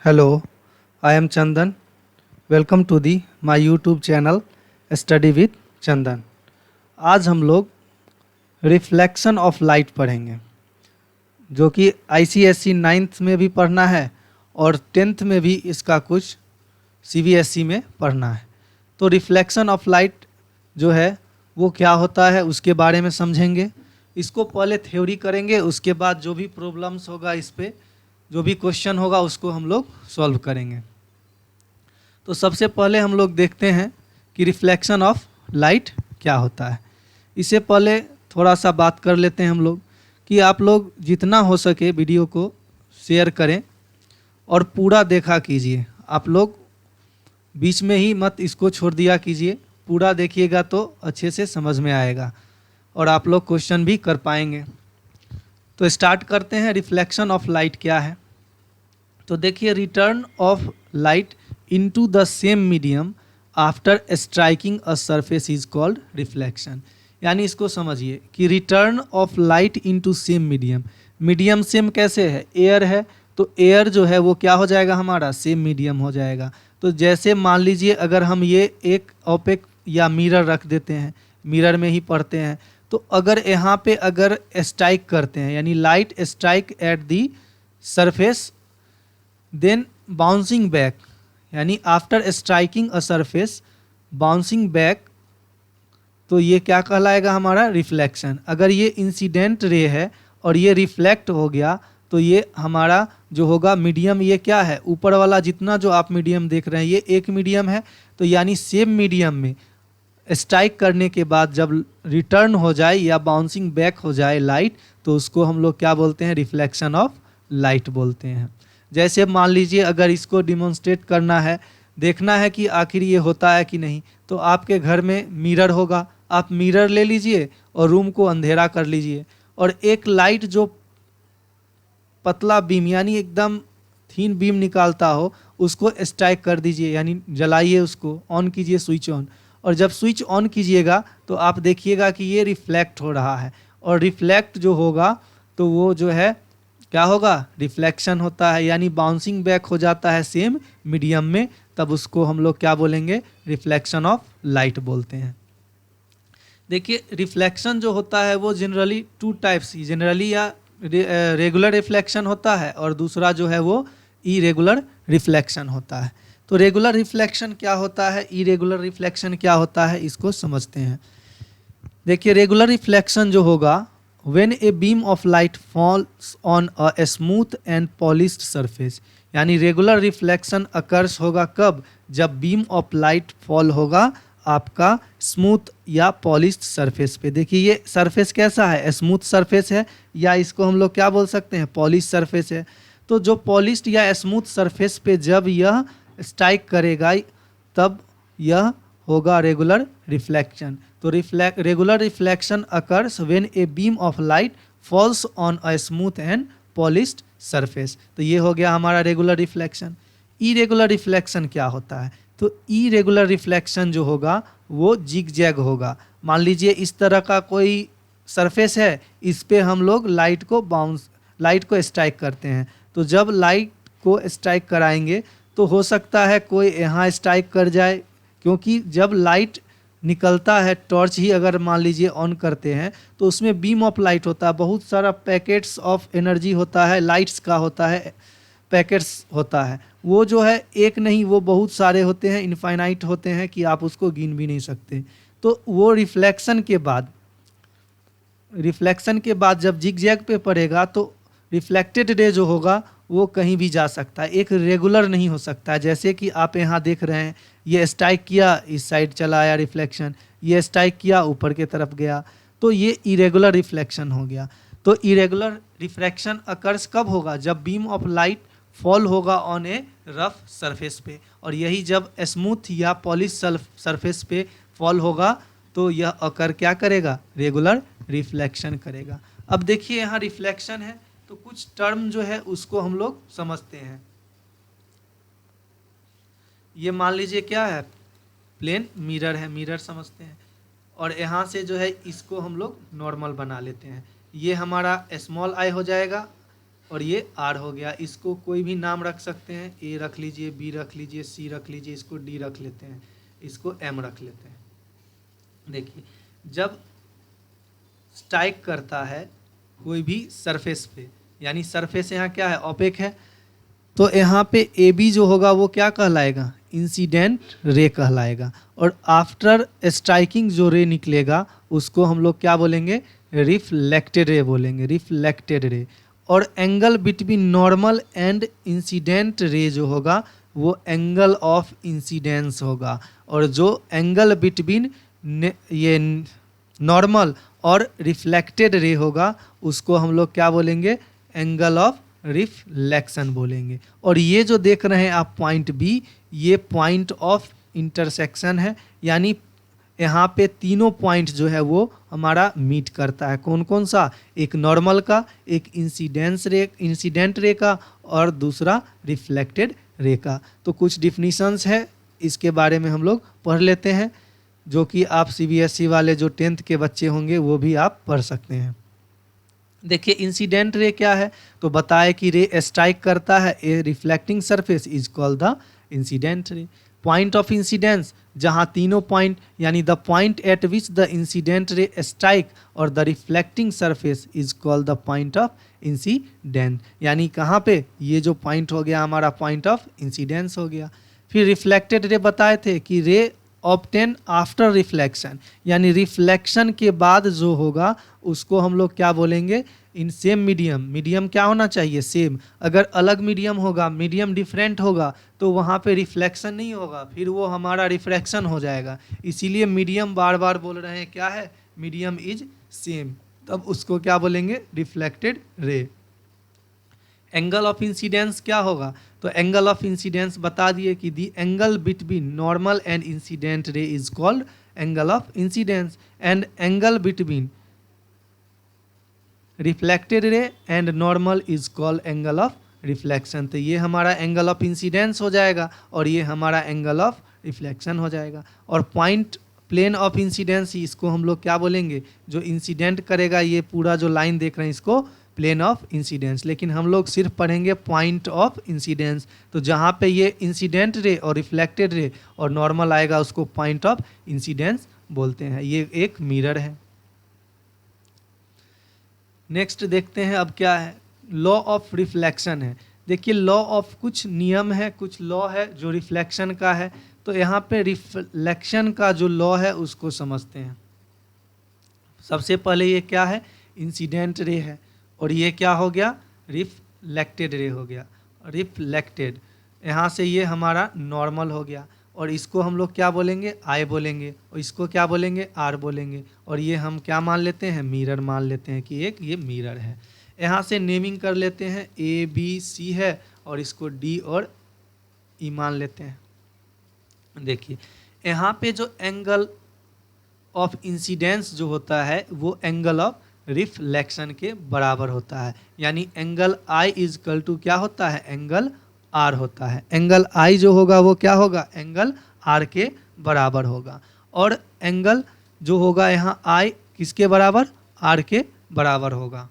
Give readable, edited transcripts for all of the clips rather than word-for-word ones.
Hello, I am Chandan. Welcome to the my YouTube channel Study with Chandan. आज हम लोग reflection of light पढ़ेंगे जो कि ICSE 9th में भी पढ़ना है और 10th में भी इसका कुछ CBSE में पढ़ना है। तो रिफ्लेक्शन ऑफ लाइट जो है वो क्या होता है उसके बारे में समझेंगे। इसको पहले थ्योरी करेंगे, उसके बाद जो भी प्रॉब्लम्स होगा इस पे जो भी क्वेश्चन होगा उसको हम लोग सॉल्व करेंगे। तो सबसे पहले हम लोग देखते हैं कि रिफ्लेक्शन ऑफ लाइट क्या होता है। इससे पहले थोड़ा सा बात कर लेते हैं हम लोग कि आप लोग जितना हो सके वीडियो को शेयर करें और पूरा देखा कीजिए। आप लोग बीच में ही मत इसको छोड़ दिया कीजिए, पूरा देखिएगा तो अच्छे से समझ में आएगा और आप लोग क्वेश्चन भी कर पाएंगे। तो स्टार्ट करते हैं, रिफ्लेक्शन ऑफ लाइट क्या है। तो देखिए, return of light into the same medium after striking a surface is called reflection. यानी इसको समझिए कि return of light into same medium, medium same कैसे है, एयर है तो एयर जो है वो क्या हो जाएगा, हमारा सेम मीडियम हो जाएगा। तो जैसे मान लीजिए अगर हम ये एक ओपेक या मिरर रख देते हैं, मिरर में ही पढ़ते हैं, तो अगर यहाँ पे अगर स्ट्राइक करते हैं यानी light strike at the surface then bouncing back, यानी after striking a surface bouncing back, तो ये क्या कहलाएगा, हमारा रिफ्लेक्शन। अगर ये इंसिडेंट रे है और ये रिफ्लेक्ट हो गया तो ये हमारा जो होगा मीडियम, ये क्या है, ऊपर वाला जितना जो आप मीडियम देख रहे हैं ये एक मीडियम है। तो यानी सेम मीडियम में स्ट्राइक करने के बाद जब रिटर्न हो जाए या बाउंसिंग बैक हो जाए लाइट, तो उसको हम लोग क्या बोलते हैं, रिफ्लेक्शन ऑफ लाइट बोलते हैं। जैसे मान लीजिए अगर इसको डिमॉन्स्ट्रेट करना है, देखना है कि आखिर ये होता है कि नहीं, तो आपके घर में मिरर होगा, आप मिरर ले लीजिए और रूम को अंधेरा कर लीजिए और एक लाइट जो पतला बीम यानी एकदम थीन बीम निकालता हो उसको स्ट्राइक कर दीजिए, यानी जलाइए, उसको ऑन कीजिए, स्विच ऑन। और जब स्विच ऑन कीजिएगा तो आप देखिएगा कि ये रिफ्लेक्ट हो रहा है और रिफ्लेक्ट जो होगा तो वो जो है क्या होगा, रिफ्लेक्शन होता है, यानी बाउंसिंग बैक हो जाता है सेम मीडियम में, तब उसको हम लोग क्या बोलेंगे, रिफ्लेक्शन ऑफ लाइट बोलते हैं। देखिए, रिफ्लेक्शन जो होता है वो जनरली टू टाइप्स, जनरली या रेगुलर रिफ्लेक्शन होता है और दूसरा जो है वो इरेगुलर रिफ्लेक्शन होता है। तो रेगुलर रिफ्लेक्शन क्या होता है, इरेगुलर रिफ्लेक्शन क्या होता है, इसको समझते हैं। देखिए, रेगुलर रिफ्लेक्शन जो होगा, when a beam of light falls on a smooth and polished surface, यानी रेगुलर रिफ्लेक्शन अकर्स होगा कब, जब बीम ऑफ लाइट फॉल होगा आपका स्मूथ या पॉलिश्ड सरफेस पे। देखिए ये सरफेस कैसा है, स्मूथ सरफेस है या इसको हम लोग क्या बोल सकते हैं, पॉलिश सरफेस है। तो जो पॉलिश्ड या स्मूथ सरफेस पे जब यह स्ट्राइक करेगा तब यह होगा रेगुलर रिफ्लेक्शन। तो regular reflection occurs when a beam of light falls on a smooth and polished surface. तो ये हो गया हमारा रेगुलर रिफ्लेक्शन। इरेगुलर रिफ्लेक्शन क्या होता है, तो इरेगुलर रिफ्लेक्शन जो होगा वो जिग जैग होगा। मान लीजिए इस तरह का कोई सरफेस है, इस पे हम लोग लाइट को स्ट्राइक करते हैं, तो जब लाइट को स्ट्राइक कराएंगे तो हो सकता है कोई यहाँ स्ट्राइक कर जाए, क्योंकि जब लाइट निकलता है, टॉर्च ही अगर मान लीजिए ऑन करते हैं तो उसमें बीम ऑफ लाइट होता है, बहुत सारा पैकेट्स ऑफ एनर्जी होता है, लाइट्स का होता है, पैकेट्स होता है, वो जो है एक नहीं वो बहुत सारे होते हैं, इनफाइनाइट होते हैं कि आप उसको गिन भी नहीं सकते। तो वो रिफ्लेक्शन के बाद जब जिगजैग पे पड़ेगा तो रिफ्लेक्टेड रे जो होगा वो कहीं भी जा सकता है, एक रेगुलर नहीं हो सकता। जैसे कि आप यहाँ देख रहे हैं, ये स्ट्राइक किया इस साइड चला आया रिफ्लेक्शन, ये स्ट्राइक किया ऊपर के तरफ गया, तो ये इरेगुलर रिफ्लेक्शन हो गया। तो इरेगुलर रिफ्लेक्शन अकर्स कब होगा, जब बीम ऑफ लाइट फॉल होगा ऑन ए रफ सरफेस पे, और यही जब स्मूथ या पॉलिश सरफेस पे फॉल होगा तो यह अकर क्या करेगा, रेगुलर रिफ्लेक्शन करेगा। अब देखिए यहाँ रिफ्लेक्शन है तो कुछ टर्म जो है उसको हम लोग समझते हैं। ये मान लीजिए क्या है, प्लेन मिरर है, मिरर समझते हैं, और यहाँ से जो है इसको हम लोग नॉर्मल बना लेते हैं। ये हमारा स्मॉल आई हो जाएगा और ये आर हो गया। इसको कोई भी नाम रख सकते हैं, ए रख लीजिए, बी रख लीजिए, सी रख लीजिए, इसको डी रख लेते हैं, इसको एम रख लेते हैं। देखिए जब स्ट्राइक करता है कोई भी सरफेस पे, यानी सरफेस यहाँ क्या है, ओपेक है, तो यहाँ पे ए बी जो होगा वो क्या कहलाएगा, इंसिडेंट रे कहलाएगा। और आफ्टर स्ट्राइकिंग जो रे निकलेगा उसको हम लोग क्या बोलेंगे, रिफ्लेक्टेड रे बोलेंगे, रिफ्लेक्टेड रे। और angle between normal and incident ray जो होगा वो एंगल ऑफ इंसिडेंस होगा। और जो एंगल बिटवीन ये नॉर्मल और रिफ्लेक्टेड रे होगा उसको हम लोग क्या बोलेंगे, एंगल ऑफ रिफ्लेक्शन बोलेंगे। और ये जो देख रहे हैं आप पॉइंट बी, ये पॉइंट ऑफ इंटरसेक्शन है, यानी यहाँ पे तीनों पॉइंट जो है वो हमारा मीट करता है। कौन कौन सा, एक नॉर्मल का, एक इंसिडेंट रे का, और दूसरा रिफ्लेक्टेड रे का। तो कुछ डिफिनीशंस है, इसके बारे में हम लोग पढ़ लेते हैं, जो कि आप सीबीएसई वाले जो 10th के बच्चे होंगे वो भी आप पढ़ सकते हैं। देखिए इंसिडेंट रे क्या है, तो बताए कि रे स्ट्राइक करता है a reflecting surface is called the incident ray. Point of incidence, जहाँ तीनों पॉइंट यानी the point at which the incident ray strike और the reflecting surface is called the point of incident, यानी कहाँ पे, ये जो पॉइंट हो गया हमारा पॉइंट ऑफ इंसिडेंस हो गया। फिर रिफ्लेक्टेड रे बताए थे कि रे ऑब्टेन आफ्टर रिफ्लेक्शन, यानी रिफ्लेक्शन के बाद जो होगा उसको हम लोग क्या बोलेंगे, इन सेम मीडियम। मीडियम क्या होना चाहिए, सेम। अगर अलग मीडियम होगा, मीडियम डिफरेंट होगा, तो वहाँ पे रिफ्लेक्शन नहीं होगा, फिर वो हमारा रिफ्रैक्शन हो जाएगा। इसीलिए मीडियम बार बार बोल रहे हैं क्या है, मीडियम इज सेम, तब उसको क्या बोलेंगे, reflected ray. Angle of incidence क्या होगा, तो एंगल ऑफ इंसिडेंस बता दिए कि दी angle between normal and incident ray is called angle of incidence, and angle between reflected ray and normal is called angle of reflection. तो ये हमारा angle of incidence हो जाएगा और ये हमारा एंगल ऑफ रिफ्लेक्शन हो जाएगा। और पॉइंट प्लेन ऑफ इंसिडेंस, इसको हम लोग क्या बोलेंगे, जो इंसिडेंट करेगा, ये पूरा जो लाइन देख रहे हैं इसको प्लेन ऑफ इंसिडेंस, लेकिन हम लोग सिर्फ पढ़ेंगे पॉइंट ऑफ इंसिडेंस। तो जहाँ पे ये इंसिडेंट रे और रिफ्लेक्टेड रे और नॉर्मल आएगा उसको पॉइंट ऑफ इंसिडेंस बोलते हैं। ये एक मिरर है। नेक्स्ट देखते हैं अब क्या है, लॉ ऑफ रिफ्लेक्शन है। देखिए लॉ ऑफ, कुछ नियम है, कुछ लॉ है जो रिफ्लेक्शन का है। तो यहाँ पे रिफ्लेक्शन का जो लॉ है उसको समझते हैं। सबसे पहले ये क्या है, इंसिडेंट रे है, और ये क्या हो गया, रिफ्लेक्टेड रे हो गया। रिफ्लेक्टेड, यहाँ से ये हमारा नॉर्मल हो गया, और इसको हम लोग क्या बोलेंगे, आई बोलेंगे, और इसको क्या बोलेंगे, आर बोलेंगे, और ये हम क्या मान लेते हैं, मिरर मान लेते हैं कि एक ये मिरर है। यहाँ से नेमिंग कर लेते हैं, ए बी सी है, और इसको डी और ई मान लेते हैं। देखिए यहाँ पे जो एंगल ऑफ इंसिडेंस जो होता है वो एंगल ऑफ रिफ्लेक्शन के बराबर होता है, यानी angle i is equal to क्या होता है, एंगल आर होता है। एंगल आई जो होगा वो क्या होगा, एंगल आर के बराबर होगा। और एंगल जो होगा यहाँ आई किसके बराबर, आर के बराबर होगा।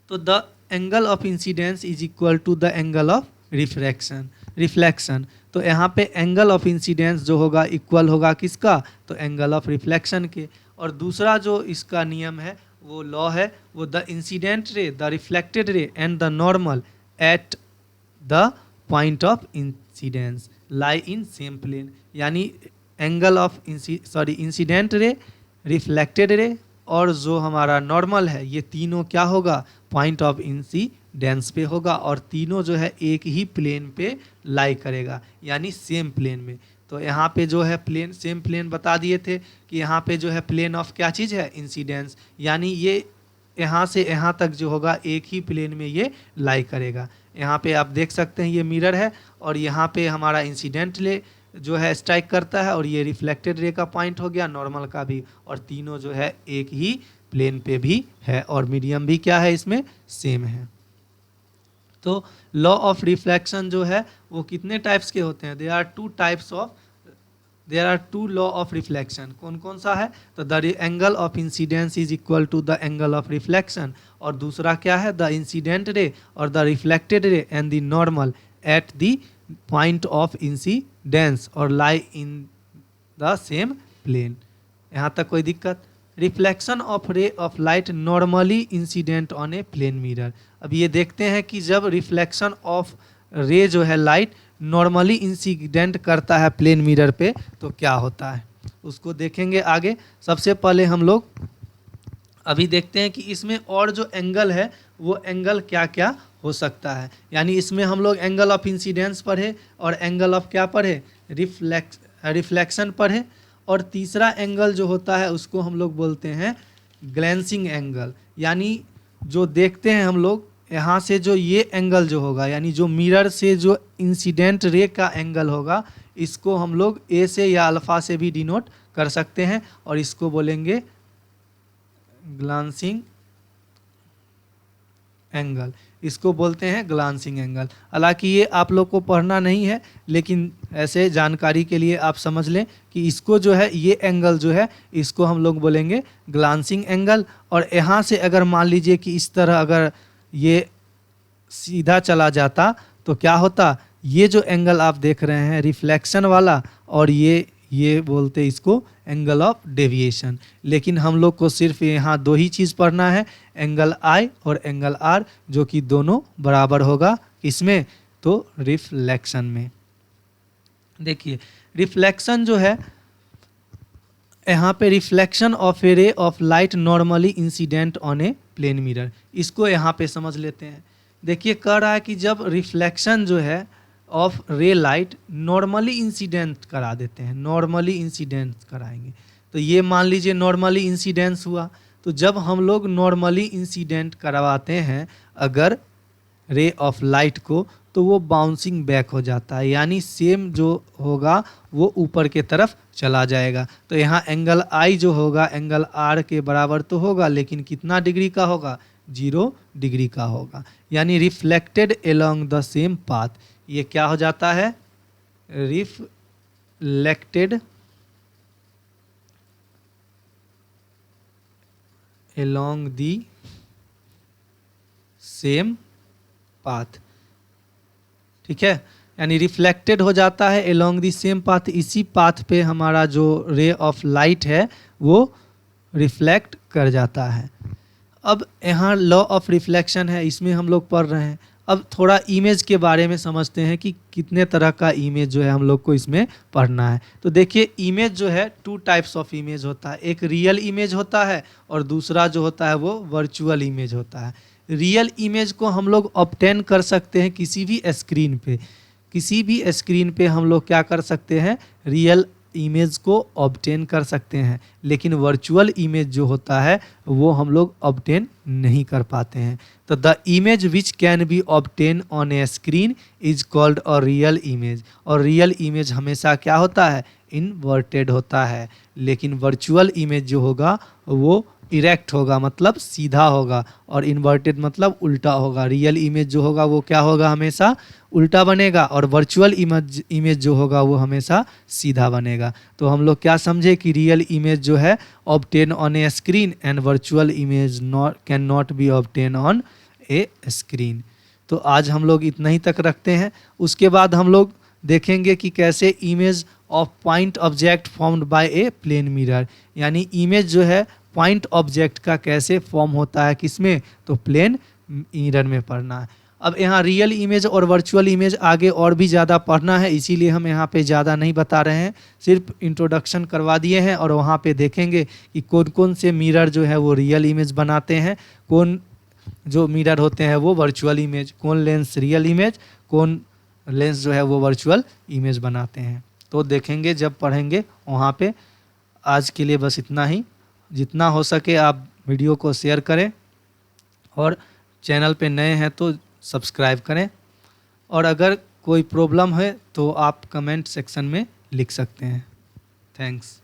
तो the angle of incidence is equal to the angle of reflection. तो यहाँ पे एंगल ऑफ इंसिडेंस जो होगा इक्वल होगा किसका, तो एंगल ऑफ रिफ्लेक्शन के। और दूसरा जो इसका नियम है, वो लॉ है, वो the incident ray, the reflected ray and the normal at the point of incidence lie in same plane, यानी angle of incident ray, reflected ray और जो हमारा नॉर्मल है, ये तीनों क्या होगा, पॉइंट ऑफ इंसिडेंस पे होगा, और तीनों जो है एक ही प्लेन पे लाई करेगा, यानी सेम प्लेन में। तो यहाँ पे जो है प्लेन, सेम प्लेन बता दिए थे कि यहाँ पे जो है प्लेन ऑफ क्या चीज़ है, इंसिडेंस, यानी ये यहाँ से यहाँ तक जो होगा एक ही प्लेन में ये लाई करेगा। यहाँ पे आप देख सकते हैं ये मिरर है, और यहाँ पे हमारा इंसिडेंट रे जो है स्ट्राइक करता है, और ये रिफ्लेक्टेड रे का पॉइंट हो गया, नॉर्मल का भी, और तीनों जो है एक ही प्लेन पे भी है, और मीडियम भी क्या है इसमें, सेम है। तो लॉ ऑफ रिफ्लेक्शन जो है वो कितने टाइप्स के होते हैं, they are 2 types of there are two law of reflection. कौन कौन सा है? तो the angle of incidence is equal to the angle of reflection, और दूसरा क्या है? द इंसिडेंट रे और the reflected ray and the normal at the point of incidence और lie in the same plane. यहाँ तक कोई दिक्कत? Reflection of ray of light normally incident on a plane mirror. अब ये देखते हैं कि जब रिफ्लेक्शन ऑफ रे जो है लाइट नॉर्मली इंसिडेंट करता है प्लेन मिरर पे तो क्या होता है, उसको देखेंगे आगे। सबसे पहले हम लोग अभी देखते हैं कि इसमें और जो एंगल है वो एंगल क्या क्या हो सकता है। यानी इसमें हम लोग एंगल ऑफ इंसिडेंस पढ़े और एंगल ऑफ क्या पढ़े? रिफ्लेक्शन पढ़े, और तीसरा एंगल जो होता है उसको हम लोग बोलते हैं ग्लैंसिंग एंगल। यानी जो देखते हैं हम लोग यहाँ से जो ये एंगल जो होगा, यानी जो मिरर से जो इंसिडेंट रे का एंगल होगा, इसको हम लोग ए से या अल्फा से भी डिनोट कर सकते हैं, और इसको बोलेंगे ग्लांसिंग एंगल। इसको बोलते हैं ग्लांसिंग एंगल। हालांकि ये आप लोग को पढ़ना नहीं है, लेकिन ऐसे जानकारी के लिए आप समझ लें कि इसको जो है ये एंगल जो है इसको हम लोग बोलेंगे ग्लांसिंग एंगल। और यहाँ से अगर मान लीजिए कि इस तरह अगर ये सीधा चला जाता तो क्या होता? ये जो एंगल आप देख रहे हैं रिफ्लेक्शन वाला, और ये बोलते इसको एंगल ऑफ डेविएशन। लेकिन हम लोग को सिर्फ यहाँ दो ही चीज़ पढ़ना है, एंगल आई और एंगल आर, जो कि दोनों बराबर होगा किसमें? तो रिफ्लेक्शन में। देखिए रिफ्लेक्शन जो है, यहाँ पे reflection of a ray of light normally incident on a plane mirror, इसको यहाँ पे समझ लेते हैं। देखिए कह रहा है कि जब रिफ्लेक्शन जो है ऑफ रे लाइट नॉर्मली इंसिडेंट करा देते हैं, नॉर्मली इंसिडेंट कराएंगे, तो ये मान लीजिए नॉर्मली इंसिडेंस हुआ। तो जब हम लोग नॉर्मली इंसिडेंट करवाते हैं अगर रे ऑफ लाइट को, तो वो बाउंसिंग बैक हो जाता है, यानी सेम जो होगा वो ऊपर के तरफ चला जाएगा। तो यहाँ एंगल आई जो होगा एंगल आर के बराबर तो होगा, लेकिन कितना डिग्री का होगा? 0 डिग्री का होगा। यानी reflected along the same path, ये क्या हो जाता है? Reflected along the same path. ठीक है, यानी रिफ्लेक्टेड हो जाता है एलोंग द सेम पाथ। इसी पाथ पे हमारा जो रे ऑफ लाइट है वो रिफ्लेक्ट कर जाता है। अब यहाँ लॉ ऑफ रिफ्लेक्शन है, इसमें हम लोग पढ़ रहे हैं। अब थोड़ा इमेज के बारे में समझते हैं कि कितने तरह का इमेज जो है हम लोग को इसमें पढ़ना है। तो देखिए इमेज जो है 2 टाइप्स ऑफ इमेज होता है, एक रियल इमेज होता है और दूसरा जो होता है वो वर्चुअल इमेज होता है। रियल इमेज को हम लोग ऑब्टेन कर सकते हैं किसी भी स्क्रीन पे, किसी भी स्क्रीन पे हम लोग क्या कर सकते हैं? रियल इमेज को ऑब्टेन कर सकते हैं, लेकिन वर्चुअल इमेज जो होता है वो हम लोग ऑब्टेन नहीं कर पाते हैं। तो the image which can be obtain on A screen is called a real image. और रियल इमेज हमेशा क्या होता है? इन्वर्टेड होता है, लेकिन वर्चुअल इमेज जो होगा वो इरेक्ट होगा, मतलब सीधा होगा, और इन्वर्टेड मतलब उल्टा होगा। रियल इमेज जो होगा वो क्या होगा? हमेशा उल्टा बनेगा, और वर्चुअल इमेज जो होगा वो हमेशा सीधा बनेगा। तो हम लोग क्या समझे कि रियल इमेज जो है obtain on A screen and virtual image can not be obtain on A screen. तो आज हम लोग इतना ही तक रखते हैं। उसके बाद हम लोग देखेंगे कि कैसे image of point object formed by a plane mirror, यानी इमेज जो है पॉइंट ऑब्जेक्ट का कैसे फॉर्म होता है, किसमें? तो प्लेन मिरर में पढ़ना है। अब यहाँ रियल इमेज और वर्चुअल इमेज आगे और भी ज़्यादा पढ़ना है, इसीलिए हम यहाँ पे ज़्यादा नहीं बता रहे हैं, सिर्फ इंट्रोडक्शन करवा दिए हैं। और वहाँ पे देखेंगे कि कौन कौन से मिरर जो है वो रियल इमेज बनाते हैं, कौन जो मिरर होते हैं वो वर्चुअल इमेज, कौन लेंस रियल इमेज, कौन लेंस जो है वो वर्चुअल इमेज बनाते हैं। तो देखेंगे जब पढ़ेंगे वहाँ पे। आज के लिए बस इतना ही। जितना हो सके आप वीडियो को शेयर करें, और चैनल पे नए हैं तो सब्सक्राइब करें, और अगर कोई प्रॉब्लम है तो आप कमेंट सेक्शन में लिख सकते हैं। थैंक्स।